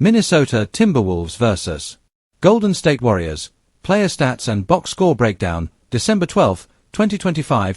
Minnesota Timberwolves vs. Golden State Warriors. Player stats and box score breakdown, December 12, 2025-26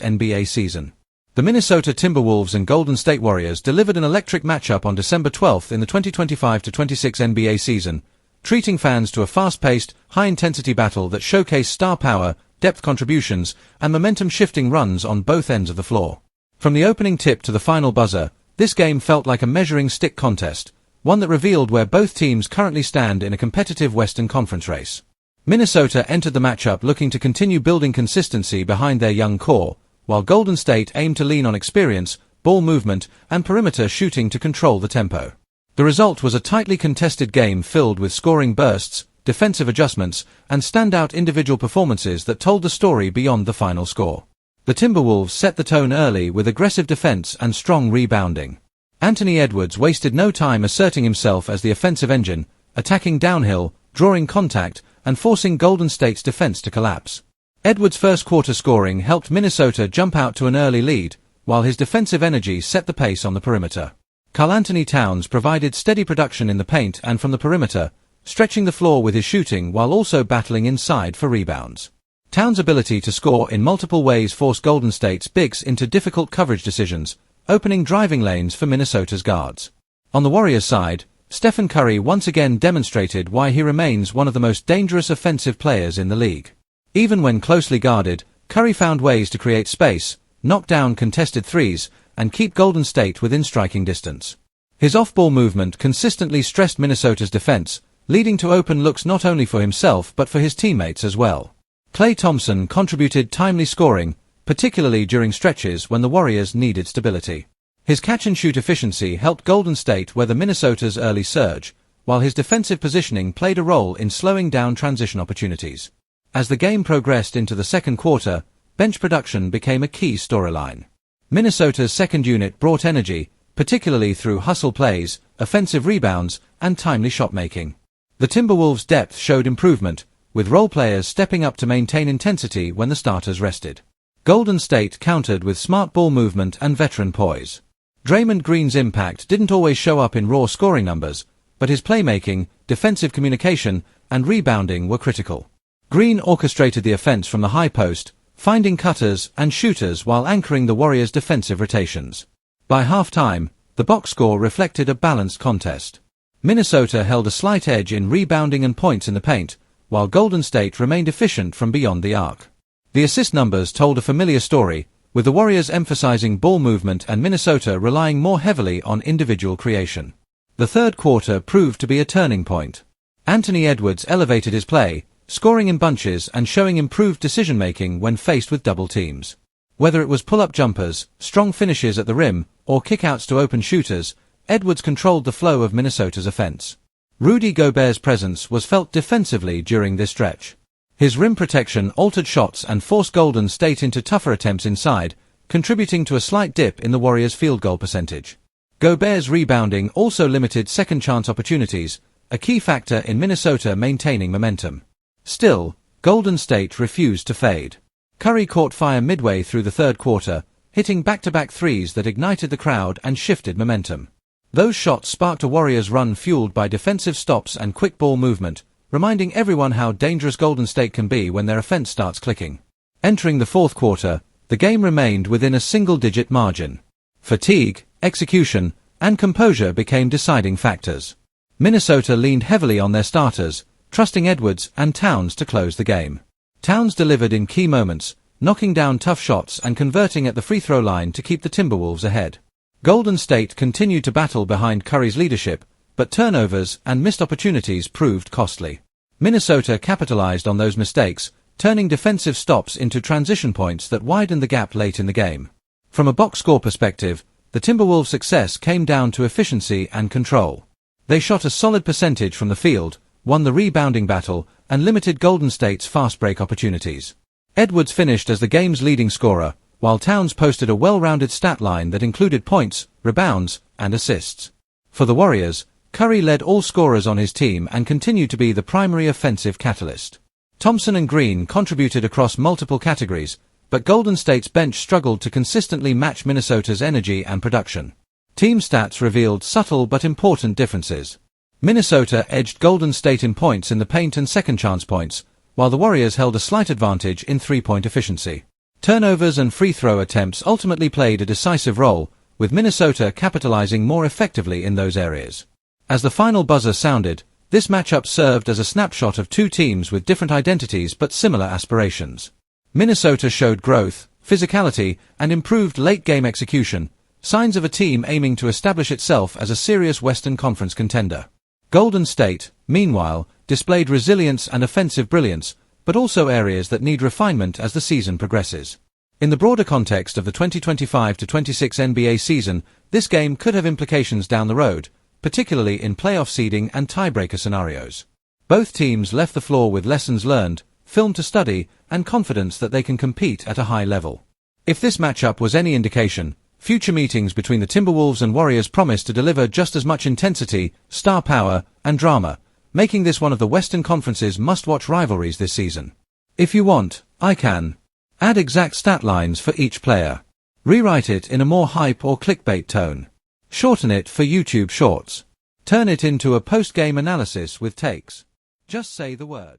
NBA season. The Minnesota Timberwolves and Golden State Warriors delivered an electric matchup on December 12 in the 2025-26 NBA season, treating fans to a fast-paced, high-intensity battle that showcased star power, depth contributions, and momentum-shifting runs on both ends of the floor. From the opening tip to the final buzzer, this game felt like a measuring stick contest, one that revealed where both teams currently stand in a competitive Western Conference race. Minnesota entered the matchup looking to continue building consistency behind their young core, while Golden State aimed to lean on experience, ball movement, and perimeter shooting to control the tempo. The result was a tightly contested game filled with scoring bursts, defensive adjustments, and standout individual performances that told the story beyond the final score. The Timberwolves set the tone early with aggressive defense and strong rebounding. Anthony Edwards wasted no time asserting himself as the offensive engine, attacking downhill, drawing contact, and forcing Golden State's defense to collapse. Edwards' first-quarter scoring helped Minnesota jump out to an early lead, while his defensive energy set the pace on the perimeter. Karl-Anthony Towns provided steady production in the paint and from the perimeter, stretching the floor with his shooting while also battling inside for rebounds. Towns' ability to score in multiple ways forced Golden State's bigs into difficult coverage decisions, opening driving lanes for Minnesota's guards. On the Warriors' side, Stephen Curry once again demonstrated why he remains one of the most dangerous offensive players in the league. Even when closely guarded, Curry found ways to create space, knock down contested threes, and keep Golden State within striking distance. His off-ball movement consistently stressed Minnesota's defense, leading to open looks not only for himself but for his teammates as well. Klay Thompson contributed timely scoring, particularly during stretches when the Warriors needed stability. His catch-and-shoot efficiency helped Golden State weather Minnesota's early surge, while his defensive positioning played a role in slowing down transition opportunities. As the game progressed into the second quarter, bench production became a key storyline. Minnesota's second unit brought energy, particularly through hustle plays, offensive rebounds, and timely shot-making. The Timberwolves' depth showed improvement, with role players stepping up to maintain intensity when the starters rested. Golden State countered with smart ball movement and veteran poise. Draymond Green's impact didn't always show up in raw scoring numbers, but his playmaking, defensive communication, and rebounding were critical. Green orchestrated the offense from the high post, finding cutters and shooters while anchoring the Warriors' defensive rotations. By halftime, the box score reflected a balanced contest. Minnesota held a slight edge in rebounding and points in the paint, while Golden State remained efficient from beyond the arc. The assist numbers told a familiar story, with the Warriors emphasizing ball movement and Minnesota relying more heavily on individual creation. The third quarter proved to be a turning point. Anthony Edwards elevated his play, scoring in bunches and showing improved decision-making when faced with double teams. Whether it was pull-up jumpers, strong finishes at the rim, or kickouts to open shooters, Edwards controlled the flow of Minnesota's offense. Rudy Gobert's presence was felt defensively during this stretch. His rim protection altered shots and forced Golden State into tougher attempts inside, contributing to a slight dip in the Warriors' field goal percentage. Gobert's rebounding also limited second-chance opportunities, a key factor in Minnesota maintaining momentum. Still, Golden State refused to fade. Curry caught fire midway through the third quarter, hitting back-to-back threes that ignited the crowd and shifted momentum. Those shots sparked a Warriors run fueled by defensive stops and quick ball movement, reminding everyone how dangerous Golden State can be when their offense starts clicking. Entering the fourth quarter, the game remained within a single-digit margin. Fatigue, execution, and composure became deciding factors. Minnesota leaned heavily on their starters, trusting Edwards and Towns to close the game. Towns delivered in key moments, knocking down tough shots and converting at the free throw line to keep the Timberwolves ahead. Golden State continued to battle behind Curry's leadership, but turnovers and missed opportunities proved costly. Minnesota capitalized on those mistakes, turning defensive stops into transition points that widened the gap late in the game. From a box score perspective, the Timberwolves' success came down to efficiency and control. They shot a solid percentage from the field, won the rebounding battle, and limited Golden State's fast break opportunities. Edwards finished as the game's leading scorer, while Towns posted a well-rounded stat line that included points, rebounds, and assists. For the Warriors, Curry led all scorers on his team and continued to be the primary offensive catalyst. Thompson and Green contributed across multiple categories, but Golden State's bench struggled to consistently match Minnesota's energy and production. Team stats revealed subtle but important differences. Minnesota edged Golden State in points in the paint and second chance points, while the Warriors held a slight advantage in three-point efficiency. Turnovers and free throw attempts ultimately played a decisive role, with Minnesota capitalizing more effectively in those areas. As the final buzzer sounded, this matchup served as a snapshot of two teams with different identities but similar aspirations. Minnesota showed growth, physicality, and improved late-game execution, signs of a team aiming to establish itself as a serious Western Conference contender. Golden State, meanwhile, displayed resilience and offensive brilliance, but also areas that need refinement as the season progresses. In the broader context of the 2025-26 NBA season, this game could have implications down the road, particularly in playoff seeding and tiebreaker scenarios. Both teams left the floor with lessons learned, film to study, and confidence that they can compete at a high level. If this matchup was any indication, future meetings between the Timberwolves and Warriors promise to deliver just as much intensity, star power, and drama, making this one of the Western Conference's must-watch rivalries this season. If you want, I can add exact stat lines for each player. Rewrite it in a more hype or clickbait tone. Shorten it for YouTube Shorts. Turn it into a post-game analysis with takes. Just say the word.